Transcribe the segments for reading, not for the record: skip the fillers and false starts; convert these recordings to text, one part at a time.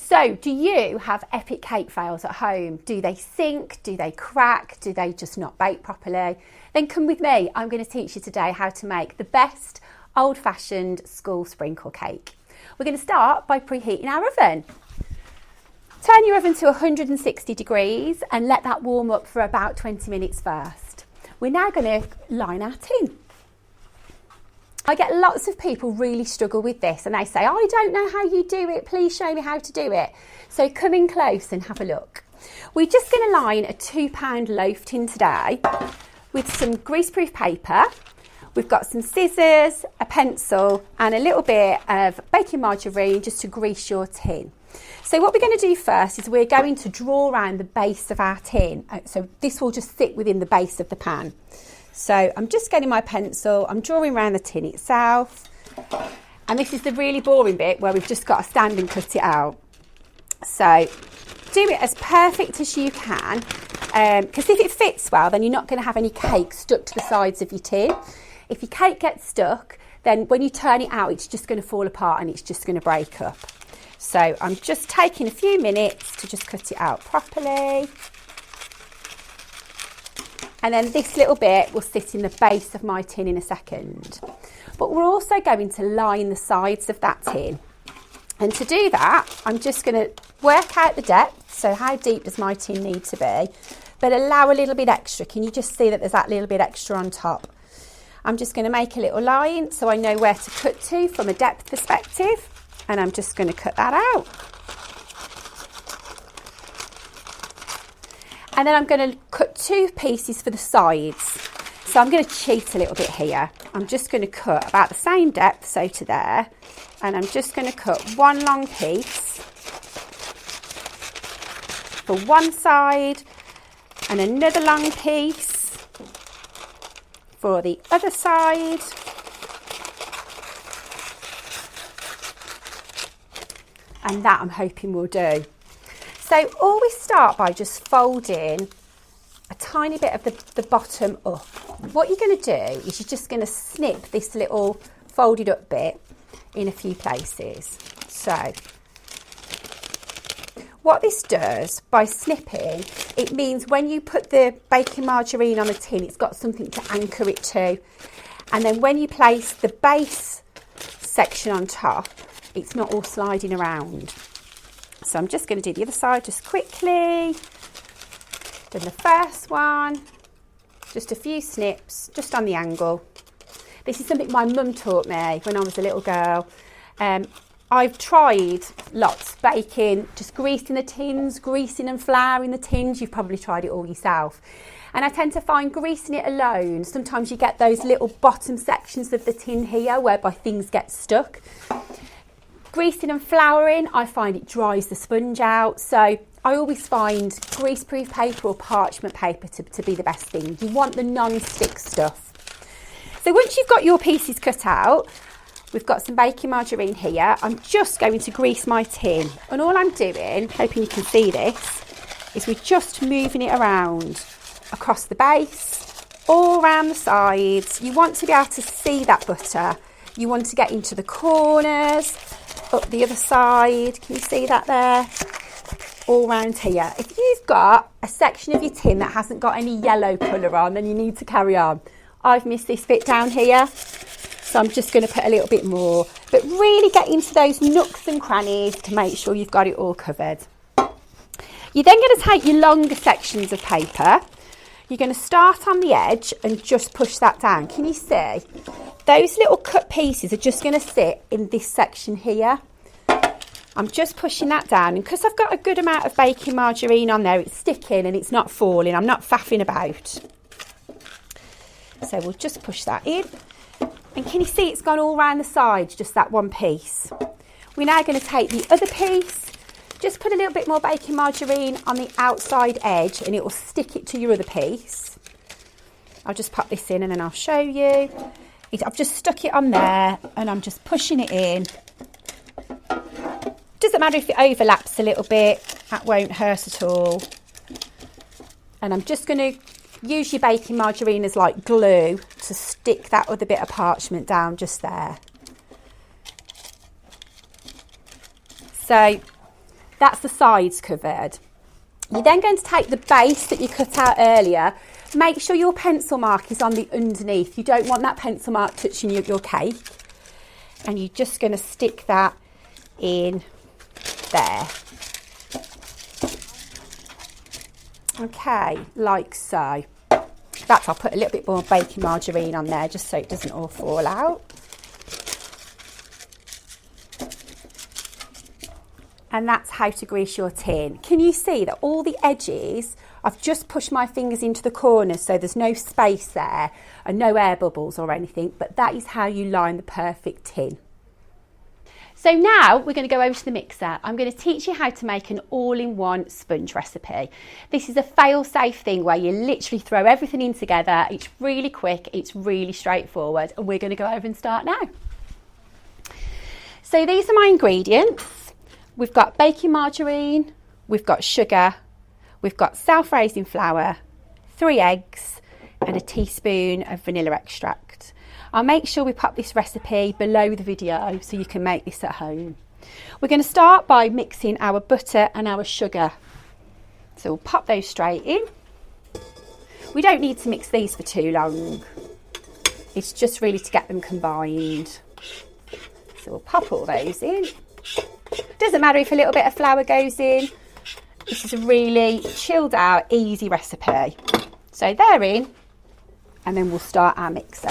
So do you have epic cake fails at home? Do they sink? Do they crack? Do they just not bake properly? Then come with me. I'm going to teach you today how to make the best old-fashioned school sprinkle cake. We're going to start by preheating our oven. Turn your oven to 160 degrees and let that warm up for about 20 minutes first. We're now going to line our tin. I get lots of people really struggle with this and they say, I don't know how you do it, please show me how to do it. So come in close and have a look. We're just going to line a £2 loaf tin today with some greaseproof paper. We've got some scissors, a pencil and a little bit of baking margarine just to grease your tin. So what we're going to do first is we're going to draw around the base of our tin. So this will just sit within the base of the pan. So I'm just getting my pencil, I'm drawing around the tin itself. And this is the really boring bit where we've just got to stand and cut it out. So do it as perfect as you can, because if it fits well, then you're not going to have any cake stuck to the sides of your tin. If your cake gets stuck, then when you turn it out, it's just going to fall apart and it's just going to break up. So I'm just taking a few minutes to just cut it out properly. And then this little bit will sit in the base of my tin in a second. But we're also going to line the sides of that tin. And to do that, I'm just going to work out the depth. So how deep does my tin need to be? But allow a little bit extra. Can you just see that there's that little bit extra on top? I'm just going to make a little line so I know where to cut to from a depth perspective. And I'm just going to cut that out. And then I'm going to cut two pieces for the sides. So I'm going to cheat a little bit here. I'm just going to cut about the same depth, so to there. And I'm just going to cut one long piece for one side and another long piece for the other side. And that I'm hoping will do. So always start by just folding a tiny bit of the bottom up. What you're going to do is you're just going to snip this little folded up bit in a few places. So what this does by snipping, it means when you put the baking margarine on the tin, it's got something to anchor it to. And then when you place the base section on top, it's not all sliding around. So I'm just going to do the other side just quickly. Done the first one. Just a few snips, just on the angle. This is something my mum taught me when I was a little girl. I've tried lots, baking, just greasing the tins, greasing and flouring the tins. You've probably tried it all yourself. And I tend to find greasing it alone, sometimes you get those little bottom sections of the tin here whereby things get stuck. Greasing and flouring, I find it dries the sponge out. So I always find greaseproof paper or parchment paper to be the best thing. You want the non-stick stuff. So once you've got your pieces cut out, we've got some baking margarine here. I'm just going to grease my tin. And all I'm doing, hoping you can see this, is we're just moving it around across the base, all around the sides. You want to be able to see that butter. You want to get into the corners, up the other side. Can you see that there? All round here. If you've got a section of your tin that hasn't got any yellow colour on, then you need to carry on. I've missed this bit down here, so I'm just going to put a little bit more. But really get into those nooks and crannies to make sure you've got it all covered. You're then going to take your longer sections of paper. You're going to start on the edge and just push that down. Can you see? Those little cut pieces are just going to sit in this section here. I'm just pushing that down, and because I've got a good amount of baking margarine on there, it's sticking and it's not falling. I'm not faffing about. So we'll just push that in. And can you see it's gone all around the sides, just that one piece. We're now going to take the other piece, just put a little bit more baking margarine on the outside edge and it will stick it to your other piece. I'll just pop this in and then I'll show you. I've just stuck it on there and I'm just pushing it in. Doesn't matter if it overlaps a little bit, that won't hurt at all. And I'm just going to use your baking margarine as like glue to stick that other bit of parchment down just there. So That's the sides covered. You're then going to take the base that you cut out earlier. Make sure your pencil mark is on the underneath. You don't want that pencil mark touching your cake. And you're just going to stick that in there. Okay, like so. I'll put a little bit more baking margarine on there just so it doesn't all fall out. And that's how to grease your tin. Can you see that all the edges, I've just pushed my fingers into the corners so there's no space there and no air bubbles or anything, but that is how you line the perfect tin. So now we're going to go over to the mixer. I'm going to teach you how to make an all-in-one sponge recipe. This is a fail-safe thing where you literally throw everything in together. It's really quick, it's really straightforward, and we're going to go over and start now. So these are my ingredients. We've got baking margarine, we've got sugar, we've got self-raising flour, 3 eggs, and a teaspoon of vanilla extract. I'll make sure we pop this recipe below the video so you can make this at home. We're going to start by mixing our butter and our sugar. So we'll pop those straight in. We don't need to mix these for too long. It's just really to get them combined. So we'll pop all those in. Doesn't matter if a little bit of flour goes in. This is a really chilled out, easy recipe. So they're in, and then we'll start our mixer.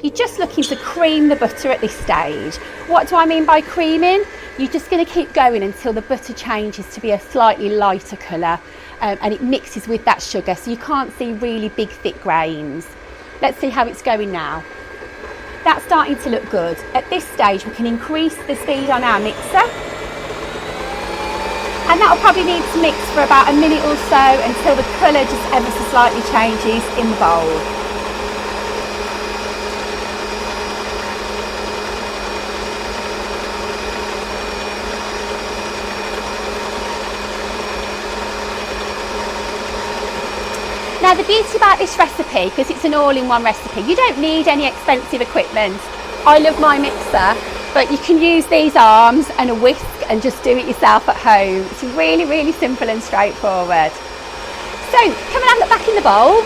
You're just looking to cream the butter at this stage. What do I mean by creaming? You're just going to keep going until the butter changes to be a slightly lighter colour and it mixes with that sugar so you can't see really big thick grains. Let's see how it's going now. That's starting to look good. At this stage we can increase the speed on our mixer, and that'll probably need to mix for about a minute or so until the colour just ever so slightly changes in the bowl. Now the beauty about this recipe, because it's an all-in-one recipe, you don't need any expensive equipment. I love my mixer, but you can use these arms and a whisk and just do it yourself at home. It's really, really simple and straightforward. So come and have a look back in the bowl.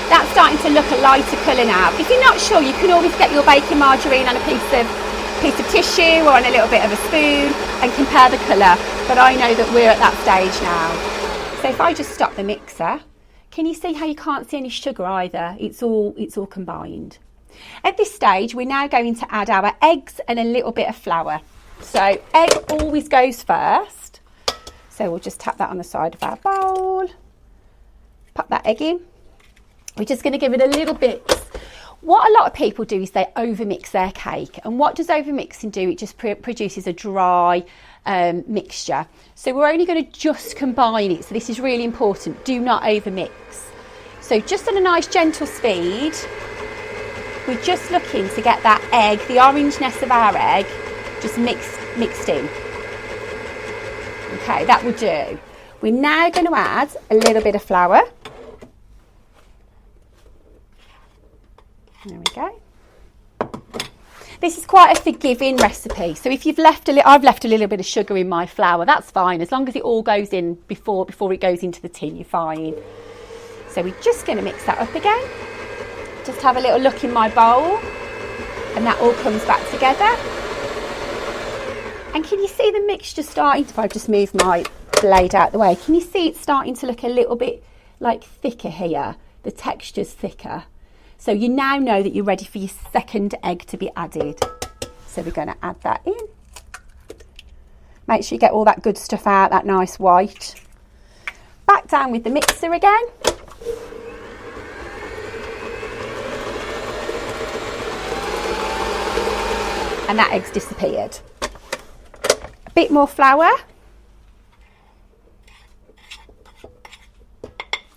That's starting to look a lighter colour now. If you're not sure, you can always get your baking margarine on a piece of tissue or on a little bit of a spoon and compare the colour, but I know that we're at that stage now. So if I just stop the mixer, can you see how you can't see any sugar either? It's all combined. At this stage, we're now going to add our eggs and a little bit of flour. So egg always goes first. So we'll just tap that on the side of our bowl. Pop that egg in. We're just going to give it a little bit. What a lot of people do is they overmix their cake. And what does overmixing do? It just produces a dry mixture. So we're only going to just combine it. So this is really important. Do not overmix. So just at a nice gentle speed, we're just looking to get that egg, the orangeness of our egg, just mixed in. Okay, that will do. We're now going to add a little bit of flour. There we go. This is quite a forgiving recipe. So if you've I've left a little bit of sugar in my flour, that's fine. As long as it all goes in before it goes into the tin, you're fine. So we're just going to mix that up again. Just have a little look in my bowl, and that all comes back together. And can you see the mixture starting? If I just move my blade out the way, can you see it's starting to look a little bit like thicker here? The texture's thicker. So you now know that you're ready for your second egg to be added. So we're going to add that in. Make sure you get all that good stuff out, that nice white. Back down with the mixer again. And that egg's disappeared. A bit more flour.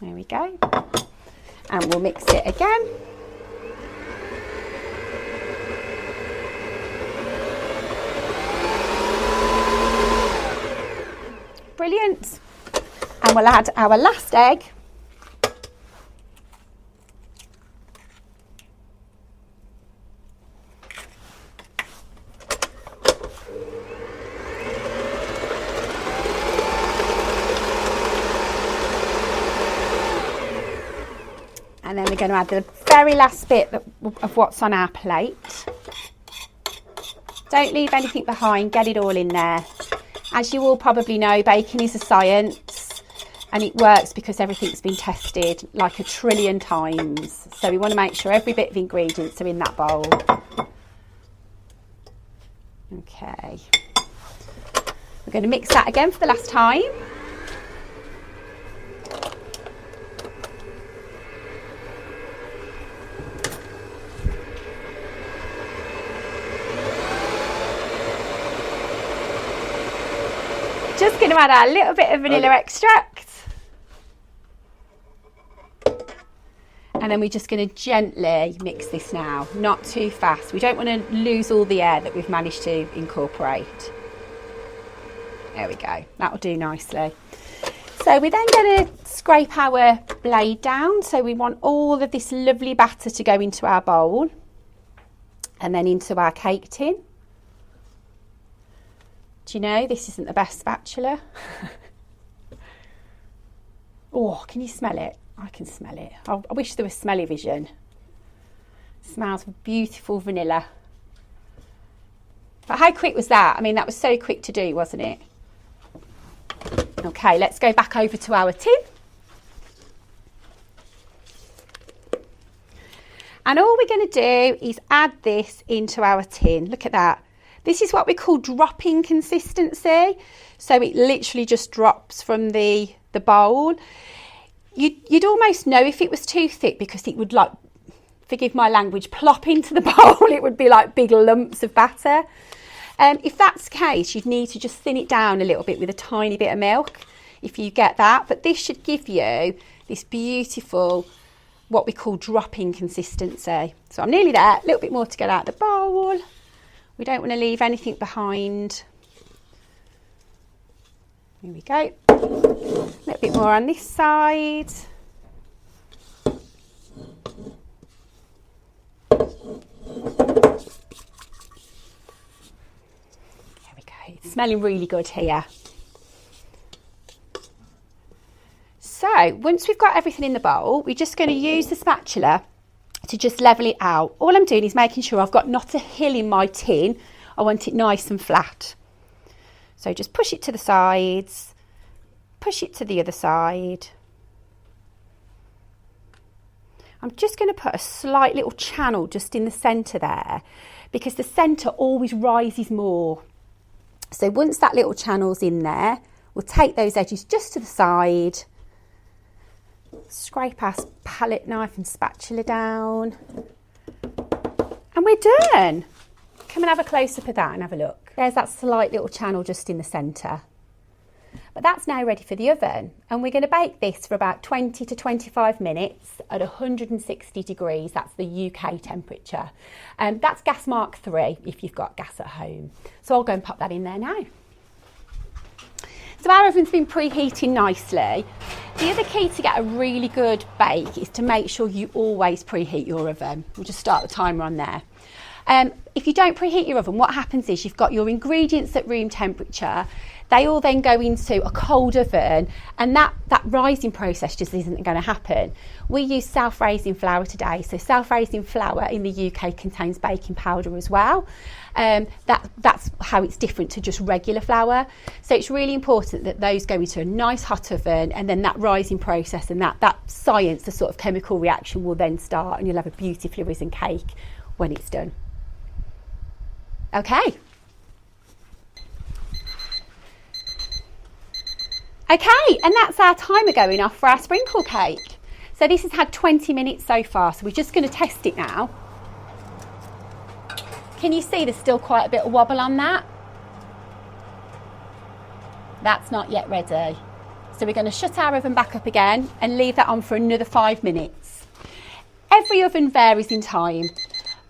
There we go. And we'll mix it again. Brilliant. And we'll add our last egg. And then we're going to add the very last bit of what's on our plate. Don't leave anything behind, get it all in there. As you all probably know, baking is a science, and it works because everything's been tested like a trillion times. So we want to make sure every bit of ingredients are in that bowl. Okay. We're going to mix that again for the last time. Just going to add our little bit of vanilla extract. And then we're just going to gently mix this now, not too fast. We don't want to lose all the air that we've managed to incorporate. There we go, that'll do nicely. So we're then going to scrape our blade down. So we want all of this lovely batter to go into our bowl and then into our cake tin. Do you know, this isn't the best spatula. Oh, can you smell it? I can smell it. I wish there was smelly vision. It smells of beautiful vanilla. But how quick was that? I mean, that was so quick to do, wasn't it? Okay, let's go back over to our tin. And all we're going to do is add this into our tin. Look at that. This is what we call dropping consistency. So it literally just drops from the bowl. You'd almost know if it was too thick because it would, like, forgive my language, plop into the bowl. It would be like big lumps of batter. If that's the case, you'd need to just thin it down a little bit with a tiny bit of milk, if you get that. But this should give you this beautiful, what we call dropping consistency. So I'm nearly there, a little bit more to get out of the bowl. We don't want to leave anything behind. Here we go. A little bit more on this side. There we go. It's smelling really good here. So once we've got everything in the bowl, we're just going to use the spatula to just level it out. All I'm doing is making sure I've got not a hill in my tin. I want it nice and flat. So just push it to the sides, push it to the other side. I'm just going to put a slight little channel just in the centre there, because the centre always rises more. So once that little channel's in there, we'll take those edges just to the side, scrape our palette knife and spatula down, and we're done. Come and have a close-up of that and have a look. There's that slight little channel just in the centre. But that's now ready for the oven, and we're going to bake this for about 20 to 25 minutes at 160 degrees. That's the UK temperature. That's gas mark 3 if you've got gas at home. So I'll go and pop that in there now. So our oven's been preheating nicely. The other key to get a really good bake is to make sure you always preheat your oven. We'll just start the timer on there. If you don't preheat your oven, what happens is you've got your ingredients at room temperature. They all then go into a cold oven, and that rising process just isn't going to happen. We use self-raising flour today. So self-raising flour in the UK contains baking powder as well. That's how it's different to just regular flour. So it's really important that those go into a nice hot oven, and then that rising process and that science, the sort of chemical reaction, will then start, and you'll have a beautifully risen cake when it's done. Okay. Okay, and that's our timer going off for our sprinkle cake. So this has had 20 minutes so far, so we're just going to test it now. Can you see there's still quite a bit of wobble on that? That's not yet ready. So we're going to shut our oven back up again and leave that on for another 5 minutes. Every oven varies in time.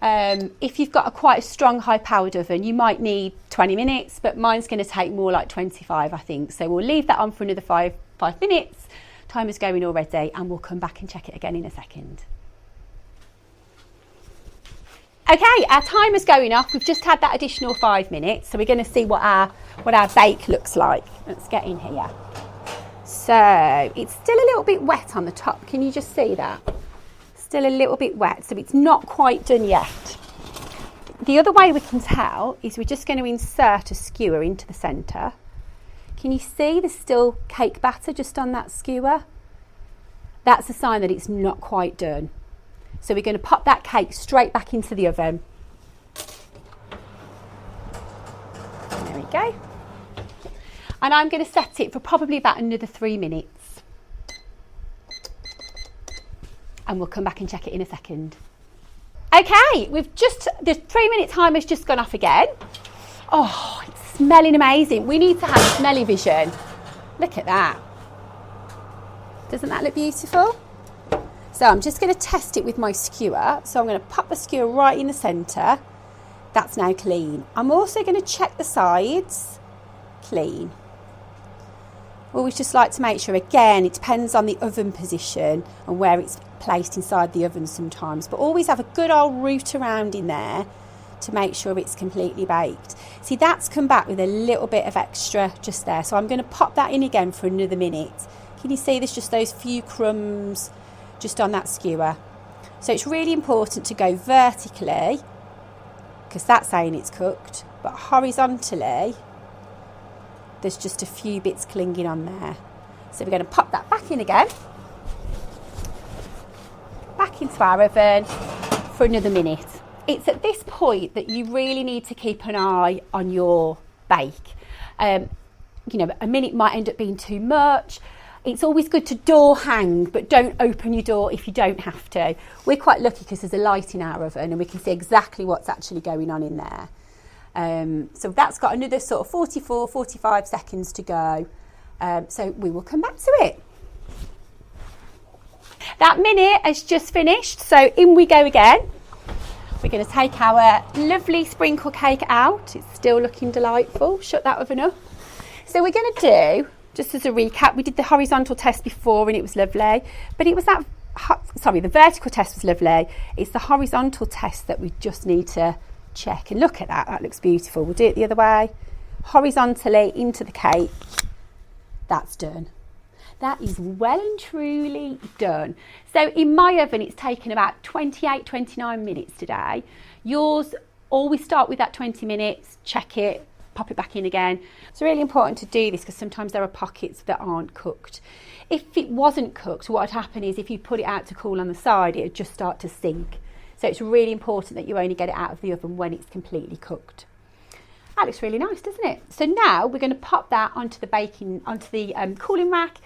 If you've got quite a strong high-powered oven, you might need 20 minutes, but mine's going to take more like 25, I think. So we'll leave that on for another five minutes. Timer's going already, and we'll come back and check it again in a second. Okay, our timer's going off. We've just had that additional 5 minutes, so we're going to see what our bake looks like. Let's get in here. So it's still a little bit wet on the top. Can you just see that? still a little bit wet, so it's not quite done yet. The other way we can tell is we're just going to insert a skewer into the centre. Can you see there's still cake batter just on that skewer? That's a sign that it's not quite done. So we're going to pop that cake straight back into the oven. There we go. And I'm going to set it for probably about another 3 minutes. And we'll come back and check it in a second. Okay, the 3-minute timer's just gone off again. Oh, it's smelling amazing. We need to have smelly vision. Look at that. Doesn't that look beautiful? So I'm just going to test it with my skewer. So I'm going to pop the skewer right in the centre. That's now clean. I'm also going to check the sides. Clean. We always just like to make sure, again, it depends on the oven position and where it's placed inside the oven sometimes, but always have a good old root around in there to make sure it's completely baked. See, that's come back with a little bit of extra just there, so I'm going to pop that in again for another minute. Can you see there's just those few crumbs just on that skewer? So it's really important to go vertically, because that's saying it's cooked, but horizontally there's just a few bits clinging on there. So we're going to pop that back in again, back into our oven for another minute. It's at this point that you really need to keep an eye on your bake. You know, a minute might end up being too much. It's always good to door hang, but don't open your door if you don't have to. We're quite lucky because there's a light in our oven and we can see exactly what's actually going on in there. So that's got another sort of 44, 45 seconds to go. So we will come back to it. That minute has just finished, so in we go again. We're going to take our lovely sprinkle cake out. It's still looking delightful. Shut that oven up. So we're going to do, just as a recap, we did the horizontal test before and it was lovely, but it was that, the vertical test was lovely. It's the horizontal test that we just need to check. And look at that, that looks beautiful. We'll do it the other way, horizontally into the cake. That's done. That is well and truly done. So in my oven, it's taken about 28, 29 minutes today. Yours, always start with that 20 minutes, check it, pop it back in again. It's really important to do this because sometimes there are pockets that aren't cooked. If it wasn't cooked, what would happen is if you put it out to cool on the side, it would just start to sink. So it's really important that you only get it out of the oven when it's completely cooked. That looks really nice, doesn't it? So now we're going to pop that onto the cooling rack.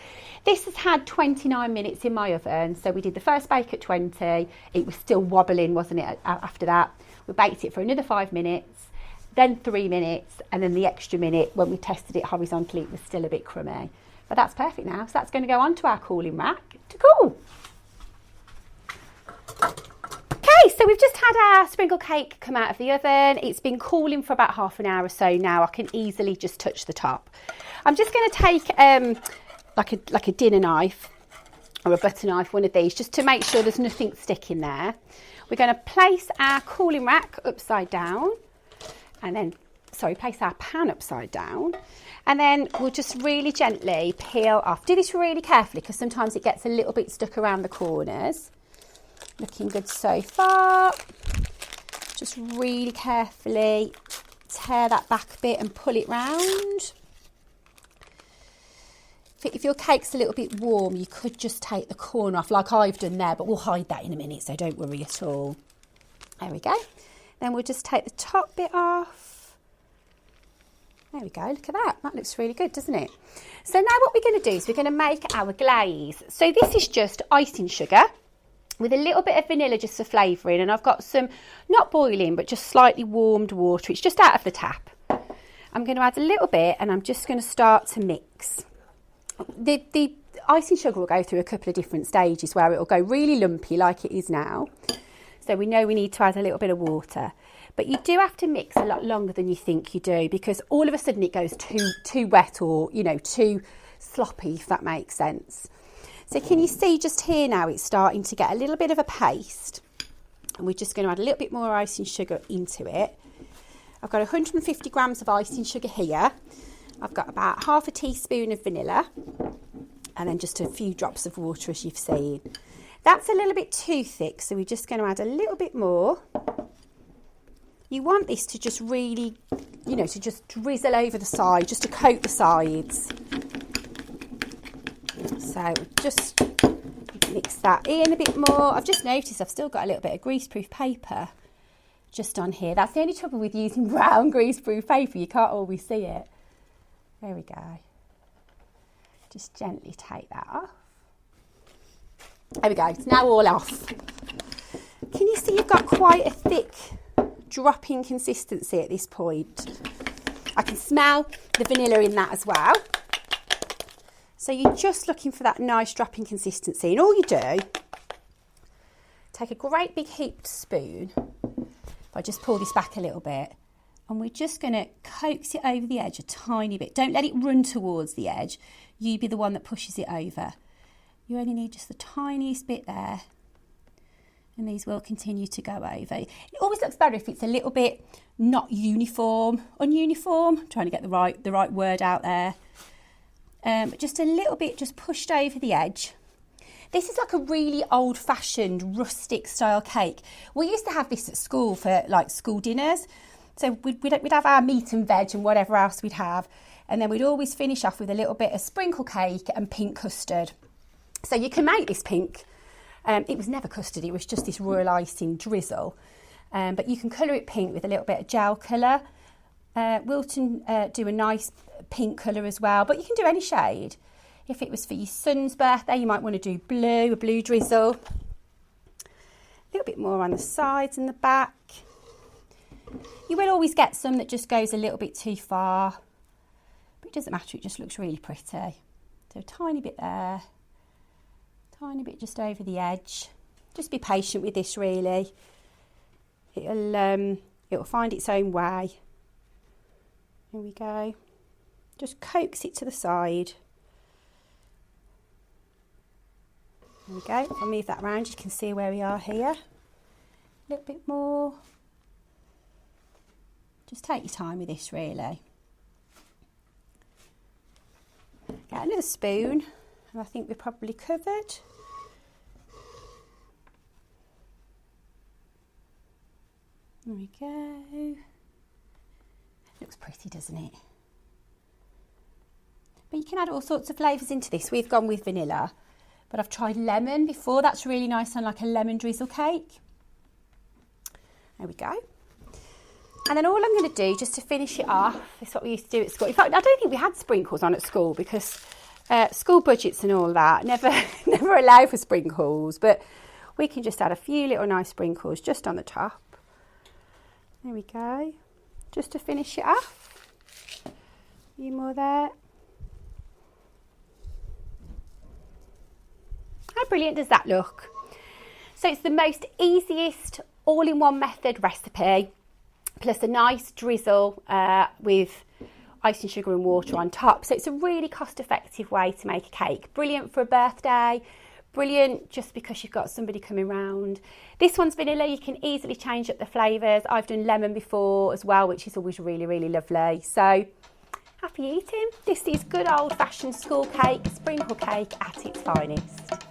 This has had 29 minutes in my oven. So we did the first bake at 20. It was still wobbling, wasn't it, after that? We baked it for another 5 minutes, then 3 minutes, and then the extra minute when we tested it horizontally, it was still a bit crummy. But that's perfect now. So that's going to go onto our cooling rack to cool. Okay, so we've just had our sprinkle cake come out of the oven. It's been cooling for about half an hour or so now. I can easily just touch the top. I'm just going to take like a dinner knife or a butter knife, one of these, just to make sure there's nothing sticking there. We're going to place our cooling rack upside down and then, place our pan upside down. And then we'll just really gently peel off. Do this really carefully because sometimes it gets a little bit stuck around the corners. Looking good so far. Just really carefully tear that back bit and pull it round. If your cake's a little bit warm, you could just take the corner off like I've done there, but we'll hide that in a minute, so don't worry at all. There we go. Then we'll just take the top bit off. There we go, look at that. That looks really good, doesn't it? So now what we're going to do is we're going to make our glaze. So this is just icing sugar with a little bit of vanilla just for flavouring, and I've got some, not boiling, but just slightly warmed water. It's just out of the tap. I'm going to add a little bit and I'm just going to start to mix. The icing sugar will go through a couple of different stages where it will go really lumpy like it is now. So we know we need to add a little bit of water. But you do have to mix a lot longer than you think you do, because all of a sudden it goes too wet or, you know, too sloppy, if that makes sense. So can you see just here now it's starting to get a little bit of a paste, and we're just going to add a little bit more icing sugar into it. I've got 150 grams of icing sugar here. I've got about half a teaspoon of vanilla and then just a few drops of water, as you've seen. That's a little bit too thick, so we're just going to add a little bit more. You want this to just really, you know, to just drizzle over the side, just to coat the sides. So just mix that in a bit more. I've just noticed I've still got a little bit of greaseproof paper just on here. That's the only trouble with using brown greaseproof paper. You can't always see it. There we go. Just gently take that off. There we go. It's now all off. Can you see you've got quite a thick dropping consistency at this point? I can smell the vanilla in that as well. So you're just looking for that nice dropping consistency, and all you do, take a great big heaped spoon. If I just pull this back a little bit, and we're just going to coax it over the edge a tiny bit. Don't let it run towards the edge. You be the one that pushes it over. You only need just the tiniest bit there, and these will continue to go over. It always looks better if it's a little bit not uniform, ununiform. I'm trying to get the right word out there. But just a little bit just pushed over the edge. This is like a really old-fashioned rustic style cake. We used to have this at school for like school dinners. So we'd have our meat and veg and whatever else we'd have, and then we'd always finish off with a little bit of sprinkle cake and pink custard. So you can make this pink. It was never custard, it was just this royal icing drizzle. But you can colour it pink with a little bit of gel colour. Wilton do a nice pink colour as well, but you can do any shade. If it was for your son's birthday, you might want to do blue, a blue drizzle. A little bit more on the sides and the back. You will always get some that just goes a little bit too far, but it doesn't matter, it just looks really pretty. So a tiny bit there, tiny bit just over the edge. Just be patient with this really. It'll find its own way. Here we go. Just coax it to the side. There we go. I'll move that around, you can see where we are here. A little bit more. Just take your time with this really. Get another spoon, and I think we're probably covered. There we go. Looks pretty, doesn't it? But you can add all sorts of flavours into this. We've gone with vanilla, but I've tried lemon before. That's really nice on like a lemon drizzle cake. There we go. And then all I'm going to do, just to finish it off, is what we used to do at school. In fact, I don't think we had sprinkles on at school because school budgets and all that never allow for sprinkles. But we can just add a few little nice sprinkles just on the top. There we go. Just to finish it off. A few more there. How brilliant does that look? So it's the most easiest all-in-one method recipe, plus a nice drizzle with icing sugar and water on top. So it's a really cost-effective way to make a cake. Brilliant for a birthday, brilliant just because you've got somebody coming round. This one's vanilla, you can easily change up the flavours. I've done lemon before as well, which is always really, really lovely. So happy eating. This is good old-fashioned school cake, sprinkle cake at its finest.